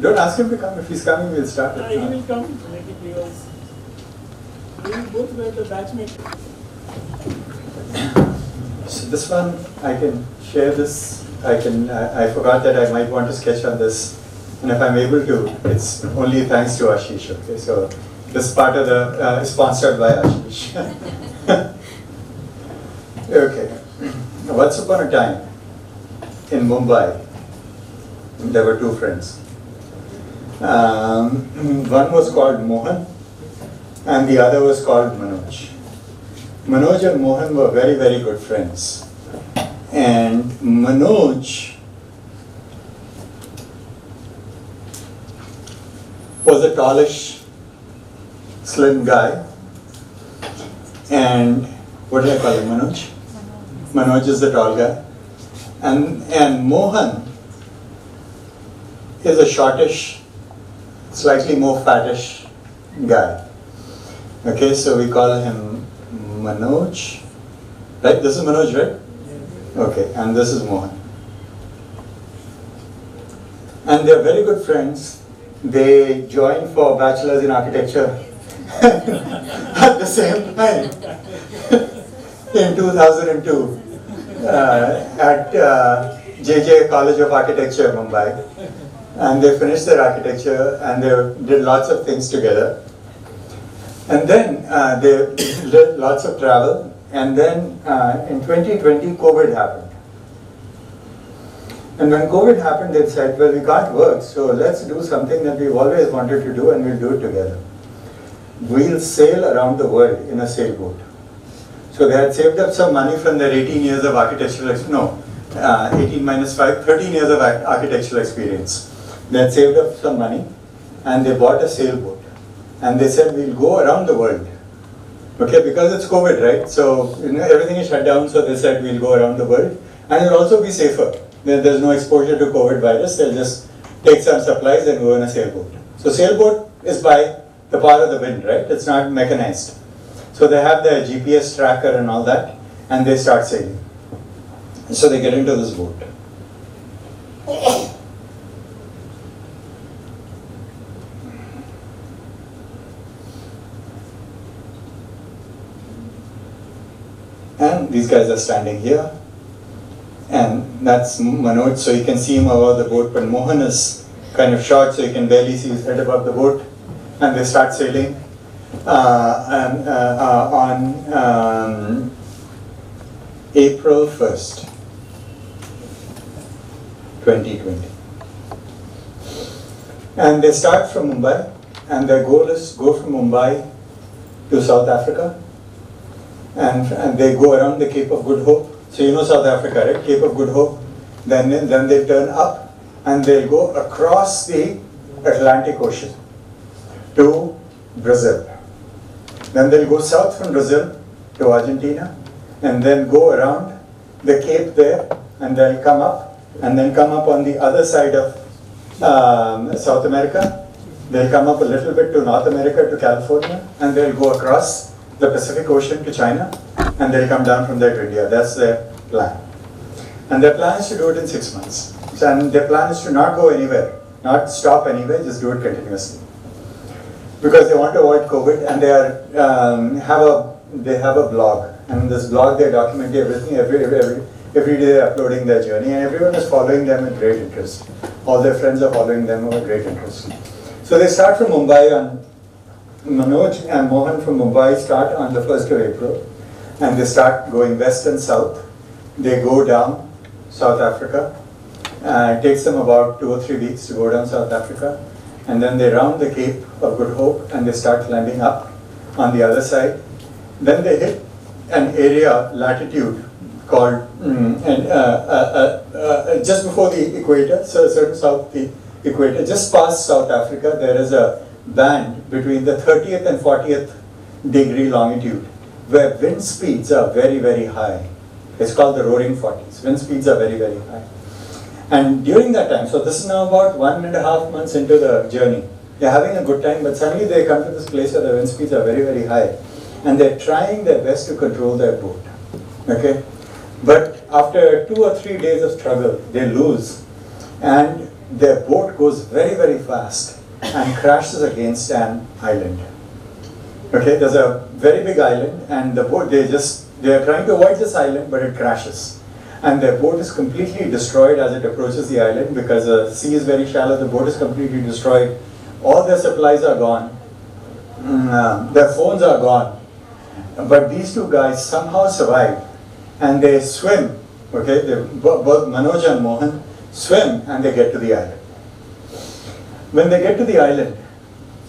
Don't ask him to come. If he's coming, we'll start it. He will come. Maybe because we both were the batchmates. So this one, I can share this. I forgot that I might want to sketch on this. And if I'm able to, it's only thanks to Ashish. Okay, so this part of the is sponsored by Ashish. Okay. Once upon a time in Mumbai, there were two friends. One was called Mohan, and the other was called Manoj. Manoj and Mohan were very, very good friends. And Manoj was a tallish, slim guy. And what did I call him? Manoj? Manoj is the tall guy. And Mohan is a shortish, slightly more fattish guy. Okay, so we call him Manoj. Right? This is Manoj, right? Okay, and this is Mohan. And they're very good friends. They joined for bachelor's in architecture at the same time in 2002 at JJ College of Architecture, Mumbai. And they finished their architecture and they did lots of things together. And then they did lots of travel. And then in 2020, COVID happened. And when COVID happened, they said, well, we can't work, so let's do something that we've always wanted to do, and we'll do it together. We'll sail around the world in a sailboat. So they had saved up some money from their 18 years of architectural experience. No, 18 minus 5, 13 years of architectural experience. They had saved up some money, and they bought a sailboat. And they said, we'll go around the world. Okay, because it's COVID, right? So everything is shut down, so they said we'll go around the world. And it'll also be safer. There's no exposure to COVID virus. They'll just take some supplies and go in a sailboat. So sailboat is by the power of the wind, right? It's not mechanized. So they have their GPS tracker and all that, and they start sailing. So they get into this boat. And these guys are standing here. And that's Manoj, so you can see him above the boat, but Mohan is kind of short, so you can barely see his head above the boat. And they start sailing on April 1st, 2020. And they start from Mumbai, and their goal is go from Mumbai to South Africa. And they go around the Cape of Good Hope. So you know South Africa, right? Cape of Good Hope. Then they turn up and they'll go across the Atlantic Ocean to Brazil. Then they'll go south from Brazil to Argentina and then go around the Cape there and they'll come up and then come up on the other side of South America. They'll come up a little bit to North America, to California, and they'll go across the Pacific Ocean to China, and they'll come down from there to India. That's their plan. And their plan is to do it in 6 months. And their plan is to not go anywhere, not stop anywhere, just do it continuously. Because they want to avoid COVID, and they have a blog. And in this blog, they're documenting everything. Every day they're uploading their journey, and everyone is following them with great interest. All their friends are following them with great interest. So they start from Mumbai Manoj and Mohan from Mumbai start on the 1st of April, and they start going west and south. They go down South Africa. It takes them about 2 or 3 weeks to go down South Africa, and then they round the Cape of Good Hope and they start climbing up on the other side. Then they hit an area latitude called just before the equator, so certain south the equator, just past South Africa, there is a band between the 30th and 40th degree longitude where wind speeds are very, very high. It's called the roaring 40s. Wind speeds are very, very high. And during that time, so this is now about 1.5 months into the journey, they're having a good time, but suddenly they come to this place where the wind speeds are very, very high, and they're trying their best to control their boat. Okay? But after 2 or 3 days of struggle, they lose, and their boat goes very, very fast and crashes against an island. Okay, there's a very big island, and the boat, they are trying to avoid this island, but it crashes. And their boat is completely destroyed as it approaches the island because the sea is very shallow, the boat is completely destroyed. All their supplies are gone, their phones are gone. But these two guys somehow survive, and they swim, okay, both Manoj and Mohan swim, and they get to the island. When they get to the island,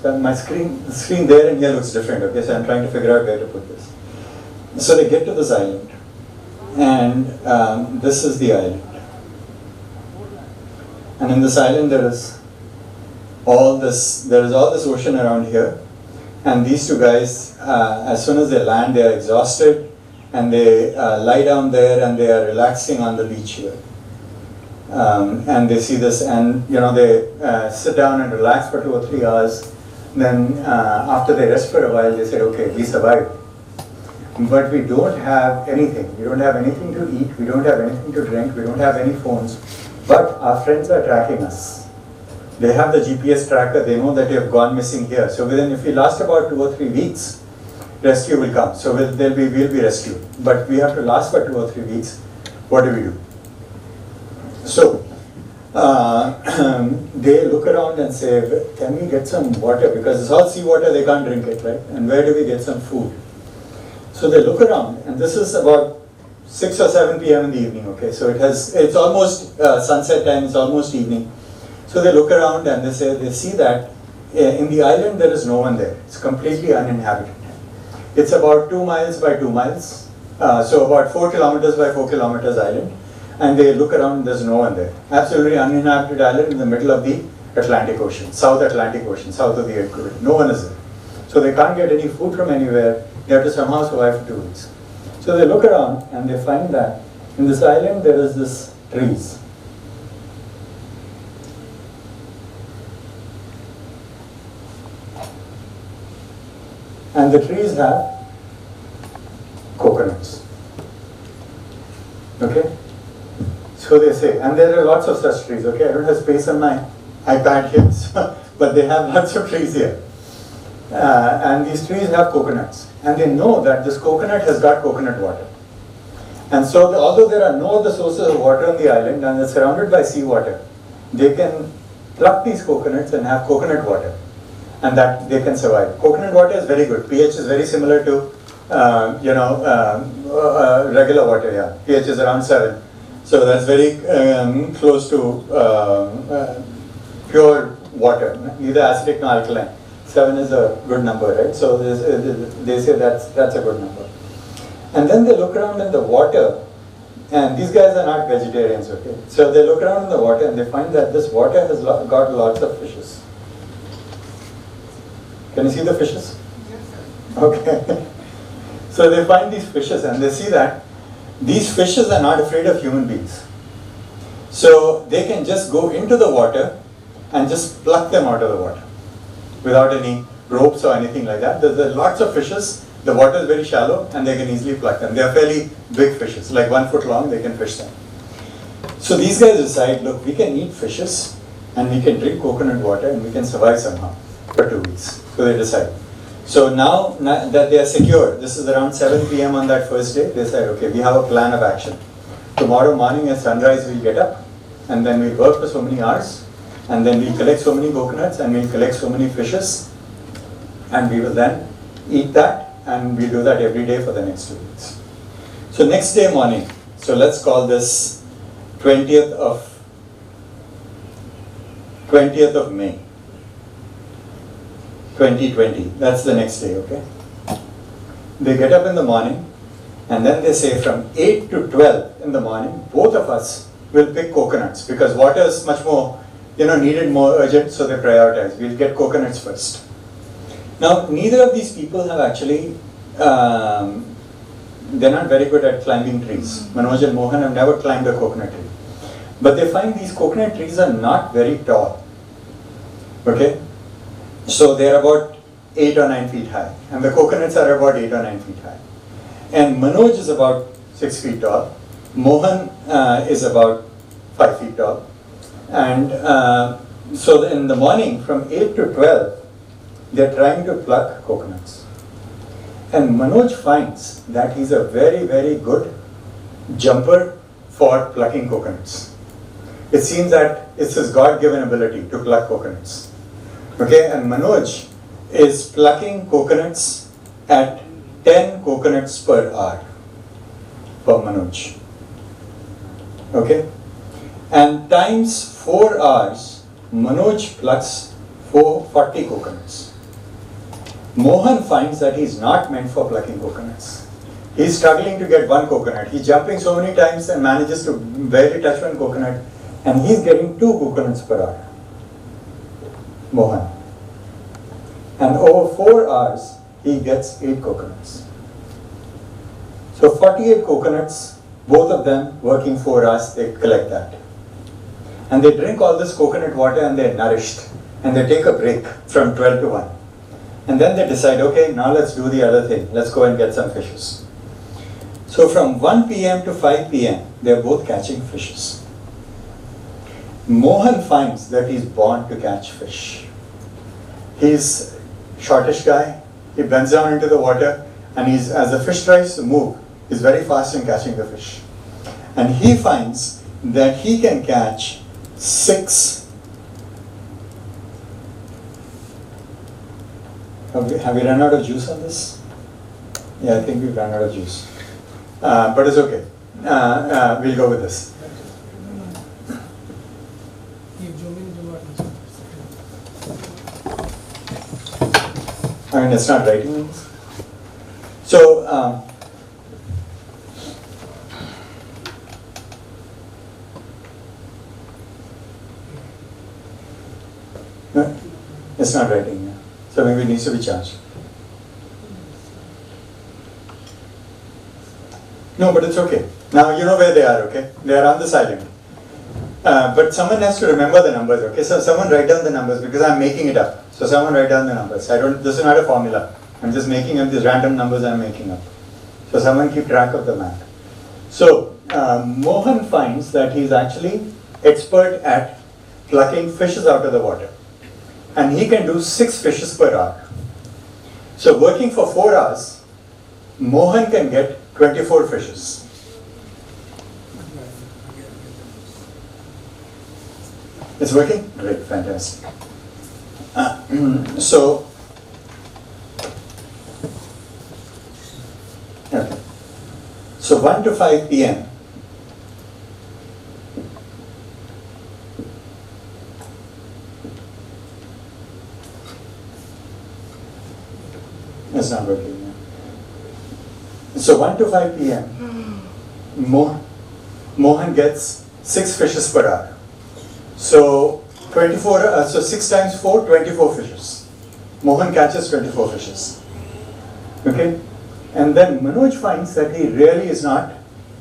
so my the screen there and here looks different, okay, so I'm trying to figure out where to put this. So they get to this island, and this is the island. And in this island there is all this ocean around here, and these two guys, as soon as they land, they are exhausted, and they lie down there and they are relaxing on the beach here. And they see this, and they sit down and relax for 2 or 3 hours. Then after they rest for a while, they say, okay, we survived. But we don't have anything. We don't have anything to eat. We don't have anything to drink. We don't have any phones. But our friends are tracking us. They have the GPS tracker. They know that you have gone missing here. So if we last about 2 or 3 weeks, rescue will come. So we'll be rescued. But we have to last for 2 or 3 weeks. What do we do? So they look around and say, can we get some water? Because it's all seawater, they can't drink it, right? And where do we get some food? So they look around, and this is about 6 or 7 p.m. in the evening, okay? So it's almost sunset time, it's almost evening. So they look around and they see that in the island there is no one there. It's completely uninhabited. It's about 2 miles by 2 miles, so about 4 kilometers by 4 kilometers island. And they look around, there's no one there. Absolutely uninhabited island in the middle of the Atlantic Ocean, South Atlantic Ocean, south of the equator. No one is there. So they can't get any food from anywhere. They have to somehow survive for 2 weeks. So they look around and they find that in this island there is this trees. And the trees have coconuts. Okay? So they say, and there are lots of such trees, okay? I don't have space on my iPad here, but they have lots of trees here. And these trees have coconuts. And they know that this coconut has got coconut water. And so although there are no other sources of water on the island and it's surrounded by seawater, they can pluck these coconuts and have coconut water. And that they can survive. Coconut water is very good. pH is very similar to, regular water, yeah. pH is around 7. So that's very close to pure water, neither acidic nor alkaline. 7 is a good number, right? So they say that's a good number. And then they look around in the water, and these guys are not vegetarians, okay? So they look around in the water and they find that this water has got lots of fishes. Can you see the fishes? Yes, sir. Okay. So they find these fishes and they see that these fishes are not afraid of human beings. So they can just go into the water and just pluck them out of the water without any ropes or anything like that. There are lots of fishes. The water is very shallow and they can easily pluck them. They are fairly big fishes, like 1 foot long, they can fish them. So these guys decide, look, we can eat fishes and we can drink coconut water and we can survive somehow for 2 weeks. So they decide. So now that they are secure, this is around 7 p.m. on that first day, they said, okay, we have a plan of action. Tomorrow morning at sunrise we'll get up and then we'll work for so many hours and then we'll collect so many coconuts and we'll collect so many fishes and we will then eat that, and we'll do that every day for the next 2 weeks. So next day morning, so let's call this 20th of May. 2020, that's the next day, okay? They get up in the morning and then they say from 8 to 12 in the morning, both of us will pick coconuts because water is much more, needed, more urgent, so they prioritize. We'll get coconuts first. Now, neither of these people have actually, they're not very good at climbing trees. Manoj and Mohan have never climbed a coconut tree. But they find these coconut trees are not very tall, okay? So they're about 8 or 9 feet high, and the coconuts are about 8 or 9 feet high. And Manoj is about 6 feet tall. Mohan is about 5 feet tall. And so in the morning from 8 to 12, they're trying to pluck coconuts. And Manoj finds that he's a very, very good jumper for plucking coconuts. It seems that it's his God-given ability to pluck coconuts. Okay, and Manoj is plucking coconuts at 10 coconuts per hour for Manoj. Okay, and times 4 hours, Manoj plucks 40 coconuts. Mohan finds that he's not meant for plucking coconuts. He's struggling to get one coconut. He's jumping so many times and manages to barely touch one coconut, and he's getting 2 coconuts per hour. Mohan. And over 4 hours, he gets 8 coconuts. So 48 coconuts, both of them working 4 hours, they collect that. And they drink all this coconut water and they're nourished. And they take a break from 12 to 1. And then they decide, okay, now let's do the other thing. Let's go and get some fishes. So from 1 p.m. to 5 p.m., they're both catching fishes. Mohan finds that he's born to catch fish. He's shortish guy. He bends down into the water, and as the fish tries to move, he's very fast in catching the fish. And he finds that he can catch 6. Have we run out of juice on this? Yeah, I think we've run out of juice. But it's okay. We'll go with this. I mean, it's not writing. So, no, it's not writing. Yeah. So maybe it needs to be charged. No, but it's okay. Now you know where they are, okay? They are on this island. But someone has to remember the numbers, okay? So someone write down the numbers because I'm making it up. So someone write down the numbers. This is not a formula. I'm just making up these random numbers I'm making up. So someone keep track of the math. So Mohan finds that he's actually expert at plucking fishes out of the water. And he can do 6 fishes per hour. So working for 4 hours, Mohan can get 24 fishes. It's working? Great, fantastic. So, okay. So 1 to 5 p.m. It's not working. Yeah. So 1 to 5 p.m. Mohan gets 6 fishes per hour. So 24. So 6 times 4, 24 fishes. Mohan catches 24 fishes. Okay, and then Manoj finds that he really is not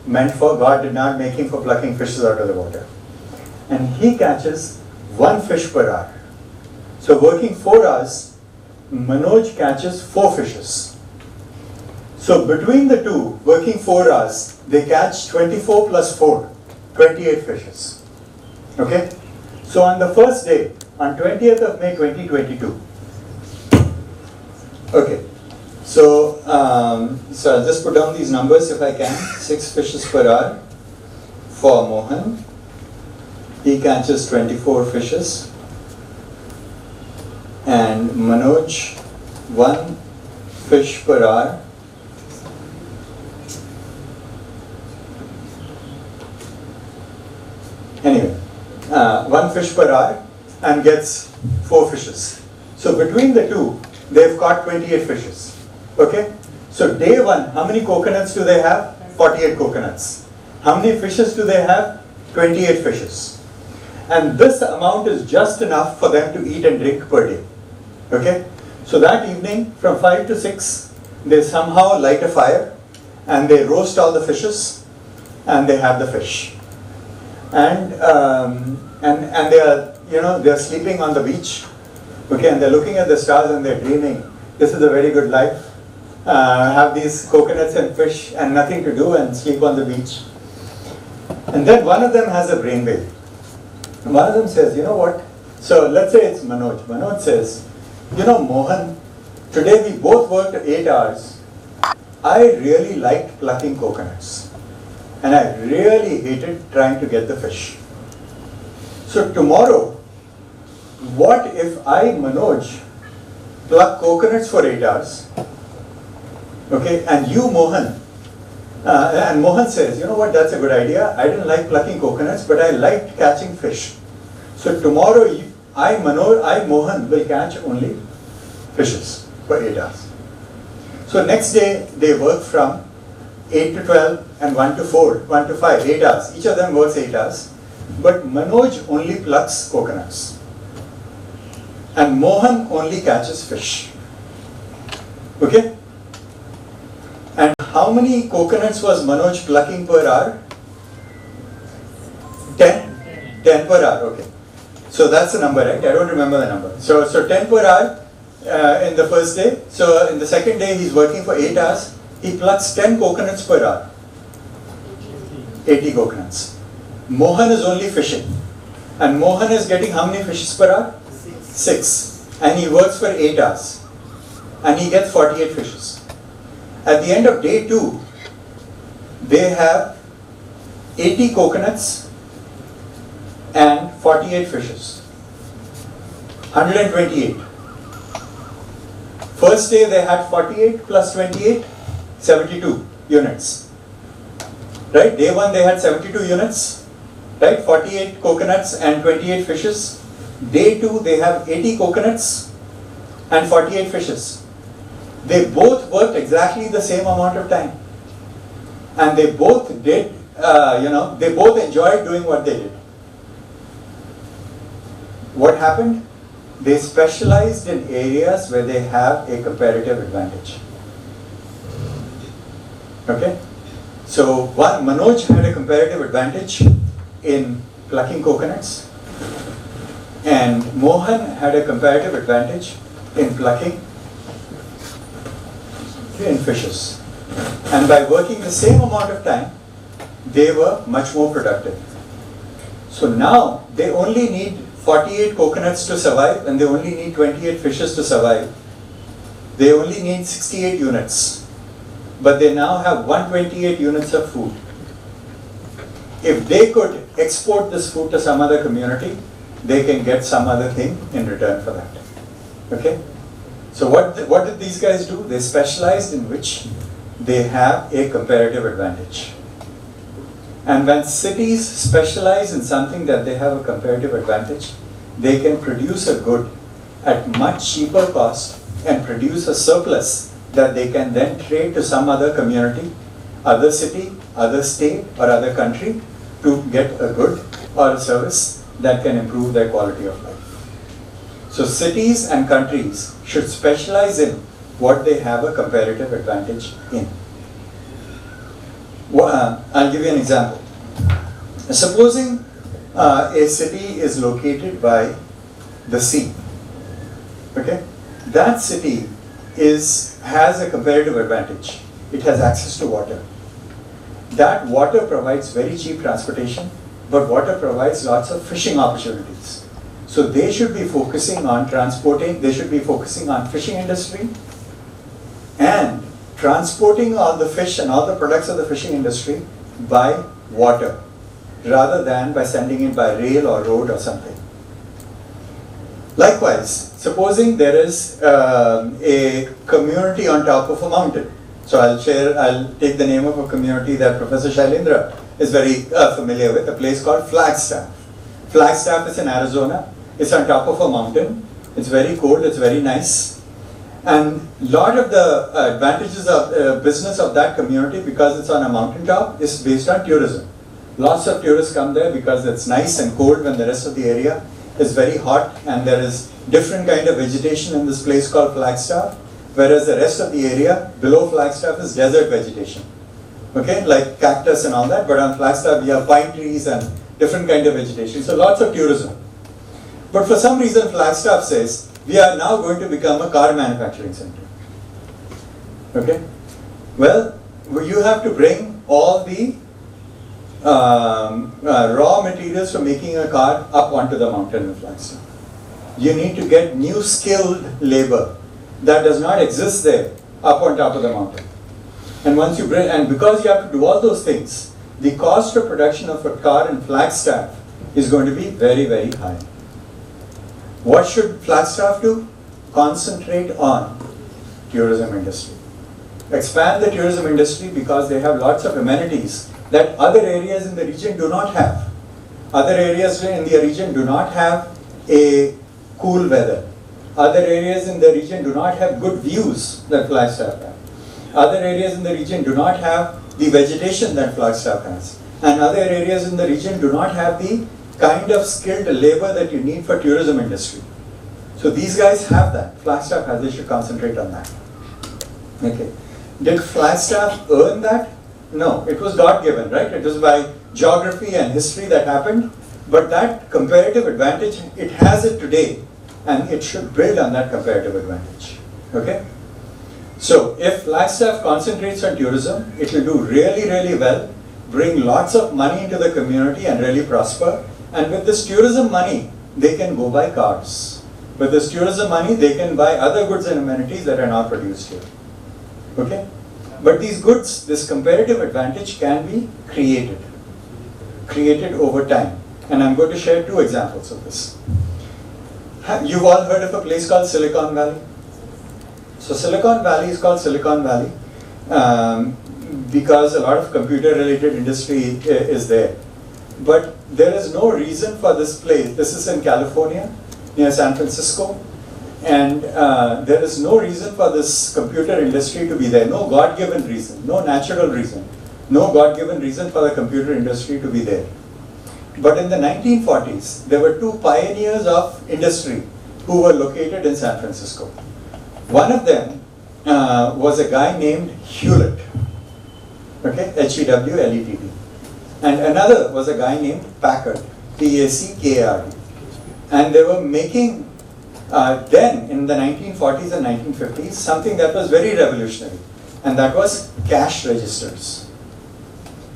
meant for. God did not make him for plucking fishes out of the water, and he catches 1 fish per hour. So working 4 hours, Manoj catches 4 fishes. So between the two, working 4 hours, they catch 24 plus 4, 28 fishes. Okay? So on the first day, on 20th of May 2022, okay, so I'll just put down these numbers if I can. 6 fishes per hour for Mohan. He catches 24 fishes. And Manoj, 1 fish per hour. Anyway, 1 fish per hour and gets 4 fishes. So between the two, they've caught 28 fishes. Okay? So day 1, how many coconuts do they have? 48 coconuts. How many fishes do they have? 28 fishes. And this amount is just enough for them to eat and drink per day. Okay? So that evening, from 5 to 6, they somehow light a fire and they roast all the fishes and they have the fish. And they are, they're sleeping on the beach. Okay, and they're looking at the stars and they're dreaming. This is a very good life. Have these coconuts and fish and nothing to do and sleep on the beach. And then one of them has a brainwave. And one of them says, you know what? So let's say it's Manoj. Manoj says, you know, Mohan, today we both worked 8 hours. I really liked plucking coconuts. And I really hated trying to get the fish. So tomorrow, what if I, Manoj, pluck coconuts for 8 hours, okay, and you, Mohan, and Mohan says, you know what, that's a good idea. I didn't like plucking coconuts, but I liked catching fish. So tomorrow, I, Mohan, will catch only fishes for 8 hours. So next day, they work from 8 to 12 and 1 to 4, 1 to 5, 8 hours. Each of them works 8 hours. But Manoj only plucks coconuts. And Mohan only catches fish. Okay? And how many coconuts was Manoj plucking per hour? 10? 10 per hour, okay. So that's the number, right? I don't remember the number. So 10 per hour in the first day. So in the second day, he's working for 8 hours. He plucks 10 coconuts per hour. 80 coconuts. Mohan is only fishing. And Mohan is getting how many fishes per hour? 6. And he works for 8 hours. And he gets 48 fishes. At the end of day 2, they have 80 coconuts and 48 fishes. 128. First day they had 48 plus 28, 72 units. Right? Day 1 they had 72 units. Right? 48 coconuts and 28 fishes. Day 2 they have 80 coconuts and 48 fishes. They both worked exactly the same amount of time. And they both did, they both enjoyed doing what they did. What happened? They specialized in areas where they have a comparative advantage. Okay? So Manoj had a comparative advantage in plucking coconuts, and Mohan had a comparative advantage in plucking in fishes. And by working the same amount of time, they were much more productive. So now they only need 48 coconuts to survive, and they only need 28 fishes to survive. They only need 68 units, but they now have 128 units of food. If they could export this food to some other community, they can get some other thing in return for that. Okay? So what did these guys do? They specialized in which they have a comparative advantage. And when cities specialize in something that they have a comparative advantage, they can produce a good at much cheaper cost and produce a surplus that they can then trade to some other community, other city, other state, or other country to get a good or a service that can improve their quality of life. So cities and countries should specialize in what they have a comparative advantage in. I'll give you an example. Supposing a city is located by the sea. Okay? That city has a comparative advantage. It has access to water. That water provides very cheap transportation, but water provides lots of fishing opportunities. So they should be focusing on transporting, they should be focusing on fishing industry and transporting all the fish and all the products of the fishing industry by water, rather than by sending it by rail or road or something. Likewise, supposing there is a community on top of a mountain. So I'll take the name of a community that Professor Shailendra is very familiar with, a place called Flagstaff. Flagstaff is in Arizona. It's on top of a mountain. It's very cold, it's very nice. And a lot of the advantages of business of that community, because it's on a mountaintop, is based on tourism. Lots of tourists come there because it's nice and cold when the rest of the area is very hot, and there is different kind of vegetation in this place called Flagstaff, whereas the rest of the area below Flagstaff is desert vegetation. Okay, like cactus and all that, but on Flagstaff we have pine trees and different kind of vegetation, so lots of tourism. But for some reason Flagstaff says, we are now going to become a car manufacturing center. Okay? Well, you have to bring all the raw materials for making a car up onto the mountain in Flagstaff. You need to get new skilled labor that does not exist there up on top of the mountain. And once you bring, and because you have to do all those things, the cost of production of a car in Flagstaff is going to be very, very high. What should Flagstaff do? Concentrate on tourism industry. Expand the tourism industry because they have lots of amenities that other areas in the region do not have. Other areas in the region do not have a cool weather. Other areas in the region do not have good views that Flagstaff has. Other areas in the region do not have the vegetation that Flagstaff has. And other areas in the region do not have the kind of skilled labor that you need for tourism industry. So these guys have that. Flagstaff has, they should concentrate on that. Okay. Did Flagstaff earn that? No, it was God-given, right? It was by geography and history that happened. But that comparative advantage, it has it today. And it should build on that comparative advantage. Okay? So, if Flagstaff concentrates on tourism, it will do really, really well, bring lots of money into the community and really prosper. And with this tourism money, they can go buy cars. With this tourism money, they can buy other goods and amenities that are not produced here. Okay? But these goods, this comparative advantage can be created over time. And I'm going to share two examples of this. You've all heard of a place called Silicon Valley? So Silicon Valley is called Silicon Valley because a lot of computer-related industry is there. But there is no reason for this place. This is in California, near San Francisco. And there is no reason for this computer industry to be there. No God-given reason, no natural reason. No God-given reason for the computer industry to be there. But in the 1940s, there were two pioneers of industry who were located in San Francisco. One of them was a guy named Hewlett, okay, Hewlett. And another was a guy named Packard, Packard. And they were making, then in the 1940s and 1950s, something that was very revolutionary, and that was cash registers.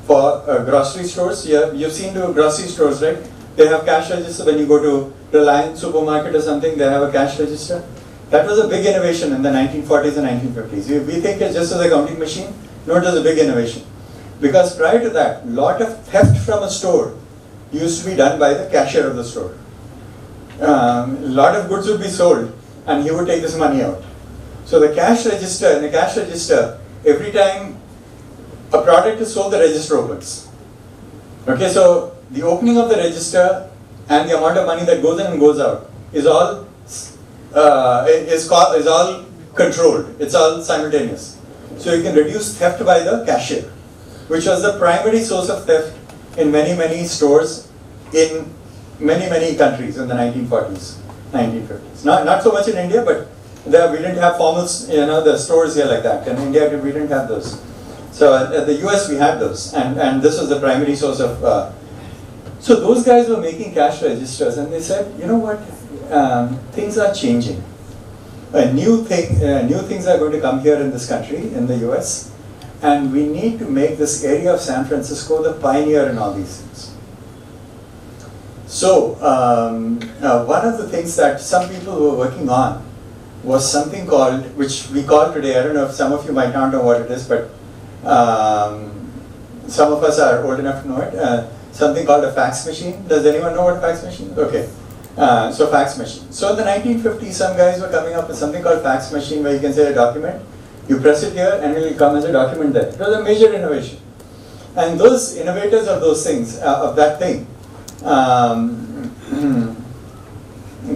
For grocery stores, you've seen the grocery stores, right? They have cash register. When you go to Reliance supermarket or something, they have a cash register. That was a big innovation in the 1940s and 1950s. We think it's just as a counting machine. No, it was a big innovation. Because prior to that, a lot of theft from a store used to be done by the cashier of the store. A lot of goods would be sold and he would take this money out. So the cash register, in the cash register, every time a product is sold, the register opens. Okay, so the opening of the register and the amount of money that goes in and goes out is all controlled. It's all simultaneous. So you can reduce theft by the cashier, which was the primary source of theft in many, many stores in many, many countries in the 1940s, 1950s. Not so much in India, but there we didn't have formal, the stores here like that. In India, we didn't have those. So at the US, we had those, and this was the primary source of. So those guys were making cash registers, and they said, you know what, things are changing. New things are going to come here in this country, in the US, and we need to make this area of San Francisco the pioneer in all these things. So one of the things that some people were working on was something called, which we call today, I don't know if some of you might not know what it is, but some of us are old enough to know it, something called a fax machine. Does anyone know what a fax machine is? Okay. So fax machine. So in the 1950s, some guys were coming up with something called fax machine where you can say a document, you press it here and it will come as a document there. It was a major innovation. And those innovators of those things, of that thing,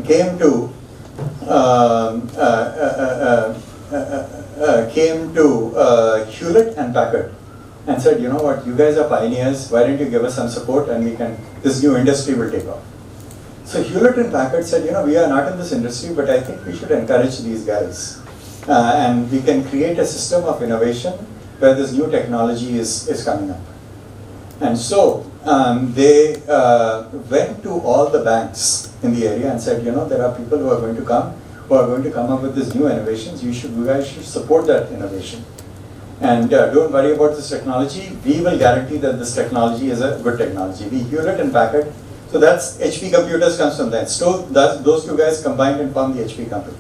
came to Hewlett and Packard and said, you know what, you guys are pioneers, why don't you give us some support and this new industry will take off. So Hewlett and Packard said, we are not in this industry, but I think we should encourage these guys. And we can create a system of innovation where this new technology is coming up. And so they went to all the banks in the area and said, there are people who are going to come up with these new innovations. You guys should support that innovation. And don't worry about this technology. We will guarantee that this technology is a good technology. We Hewlett and Packard. So that's HP Computers comes from that. So those two guys combined and formed the HP company.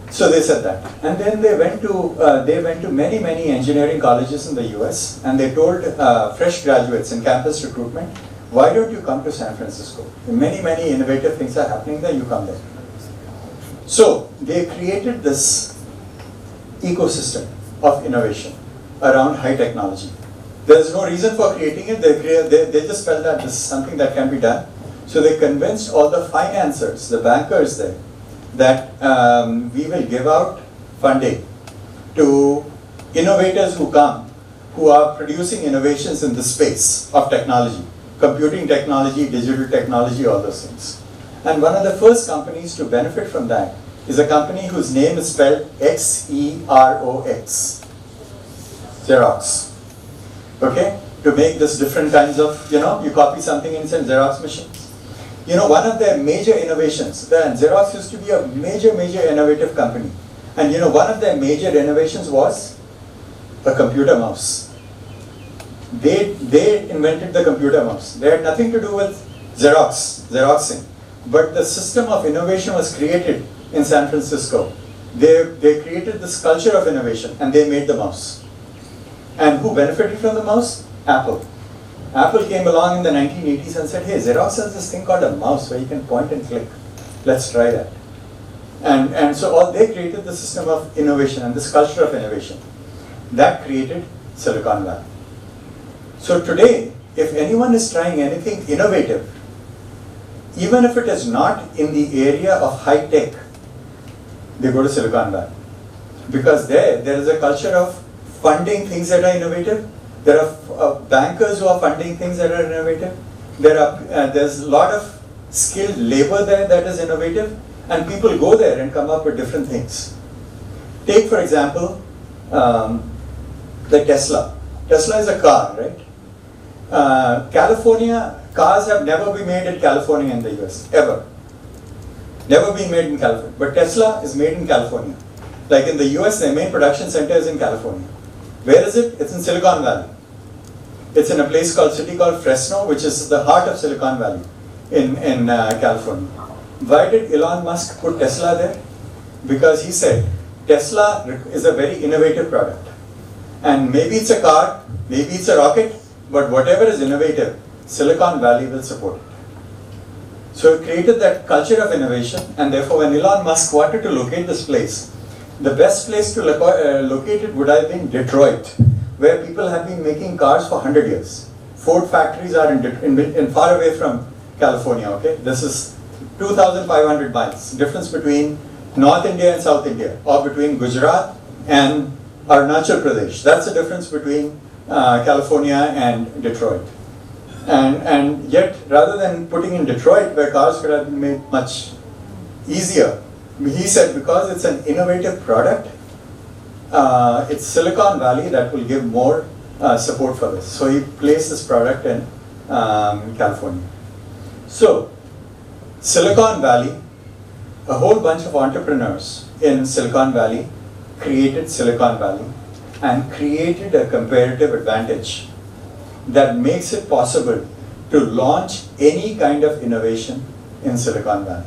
So they said that, and then they went to many engineering colleges in the U.S. and they told fresh graduates in campus recruitment, why don't you come to San Francisco? Many innovative things are happening there. You come there. So they created this ecosystem of innovation around high technology. There's no reason for creating it. They just felt that this is something that can be done. So they convinced all the financiers, the bankers there, that we will give out funding to innovators who come, who are producing innovations in the space of technology, computing technology, digital technology, all those things. And one of the first companies to benefit from that is a company whose name is spelled Xerox, Xerox. Okay? To make this different kinds of, you copy something in some Xerox machines. One of their major innovations, Xerox used to be a major innovative company. And one of their major innovations was a computer mouse. They invented the computer mouse. They had nothing to do with Xeroxing. But the system of innovation was created in San Francisco. They created this culture of innovation and they made the mouse. And who benefited from the mouse? Apple. Apple came along in the 1980s and said, hey, Xerox has this thing called a mouse where you can point and click. Let's try that. And so they created the system of innovation and this culture of innovation. That created Silicon Valley. So today, if anyone is trying anything innovative, even if it is not in the area of high tech, they go to Silicon Valley. Because there is a culture of funding things that are innovative. There are bankers who are funding things that are innovative. There's a lot of skilled labor there that is innovative, and people go there and come up with different things. Take, for example, the Tesla. Tesla is a car, right? California, cars have never been made in California in the US, ever. Never been made in California. But Tesla is made in California. Like in the US, their main production center is in California. Where is it? It's in Silicon Valley. It's in a city called Fresno, which is the heart of Silicon Valley in California. Why did Elon Musk put Tesla there? Because he said, Tesla is a very innovative product. And maybe it's a car, maybe it's a rocket, but whatever is innovative, Silicon Valley will support it. So it created that culture of innovation, and therefore when Elon Musk wanted to locate this place, the best place to locate it would have been Detroit, where people have been making cars for 100 years. Ford factories are in far away from California, okay? This is 2,500 miles, difference between North India and South India, or between Gujarat and Arunachal Pradesh. That's the difference between California and Detroit. And yet, rather than putting in Detroit, where cars could have been made much easier, he said because it's an innovative product, it's Silicon Valley that will give more support for this. So he placed this product in California. So, Silicon Valley, a whole bunch of entrepreneurs in Silicon Valley created Silicon Valley and created a comparative advantage that makes it possible to launch any kind of innovation in Silicon Valley.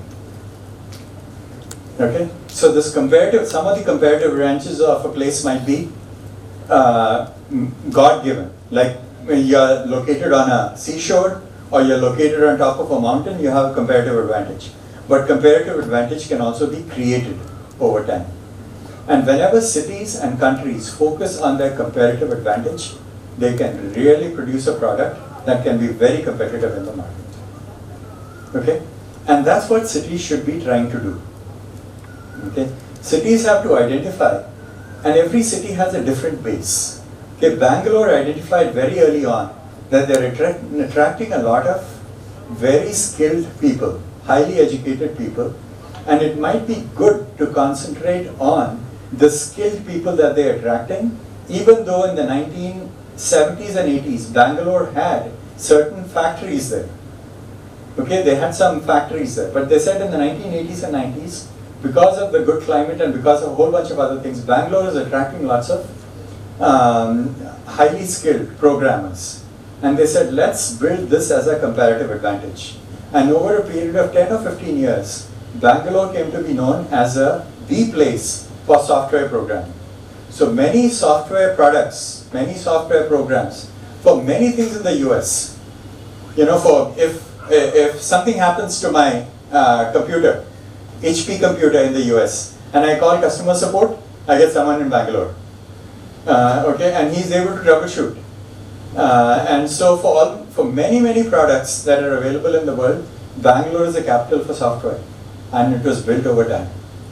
Okay, so this some of the comparative advantages of a place might be God-given. Like when you're located on a seashore or you're located on top of a mountain, you have a comparative advantage. But comparative advantage can also be created over time. And whenever cities and countries focus on their comparative advantage, they can really produce a product that can be very competitive in the market. Okay? And that's what cities should be trying to do. Okay? Cities have to identify, and every city has a different base. Okay, Bangalore identified very early on that they're attracting a lot of very skilled people, highly educated people, and it might be good to concentrate on the skilled people that they're attracting, even though in the 1970s and 80s, Bangalore had certain factories there. Okay, they had some factories there, but they said in the 1980s and 90s, because of the good climate and because of a whole bunch of other things, Bangalore is attracting lots of highly skilled programmers. And they said, let's build this as a comparative advantage. And over a period of 10 or 15 years, Bangalore came to be known as the place for software programming. So many software products, many software programs, for many things in the US, you know, for if something happens to my computer, HP computer in the US, and I call customer support, I get someone in Bangalore. Okay, and he's able to troubleshoot. And so for many products that are available in the world, Bangalore is the capital for software, and it was built over time.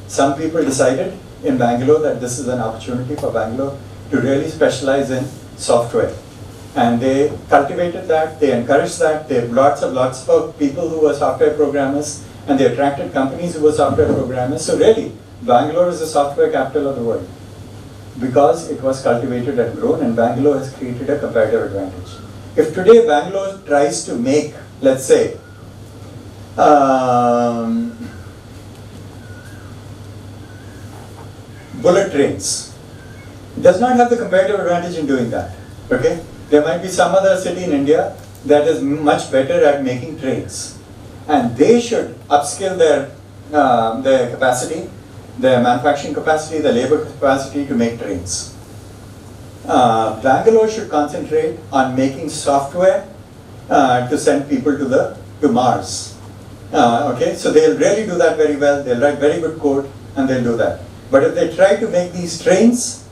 Some people decided in Bangalore that this is an opportunity for Bangalore to really specialize in software. And they cultivated that, they encouraged that, they had lots of people who were software programmers, and they attracted companies who were software programmers. So really, Bangalore is the software capital of the world, because it was cultivated and grown, and Bangalore has created a comparative advantage. If today Bangalore tries to make, let's say, bullet trains, it does not have the comparative advantage in doing that. Okay? There might be some other city in India that is much better at making trains, and they should upskill their capacity, their manufacturing capacity, the labor capacity to make trains. Bangalore should concentrate on making software to send people to Mars. Okay, so they'll really do that very well. They'll write very good code, and they'll do that. But if they try to make these trains,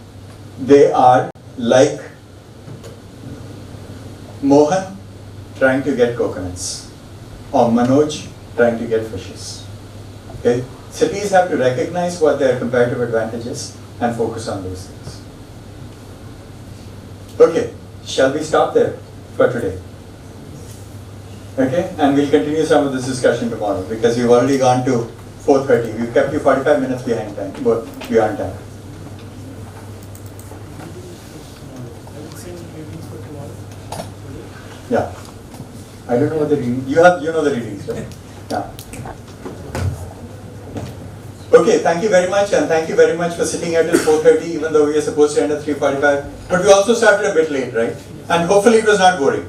they are like Mohan trying to get coconuts, or Manoj trying to get fishes. Okay? Cities have to recognize what their comparative advantage is and focus on those things. Okay, shall we stop there for today? Okay, and we'll continue some of this discussion tomorrow, because we've already gone to 4:30. We've kept you 45 minutes behind time, beyond time. Yeah. I don't know what the reading. You know the readings, right? Yeah. Okay, thank you very much, and thank you very much for sitting here till 4:30, even though we were supposed to end at 3:45. But we also started a bit late, right? And hopefully it was not boring.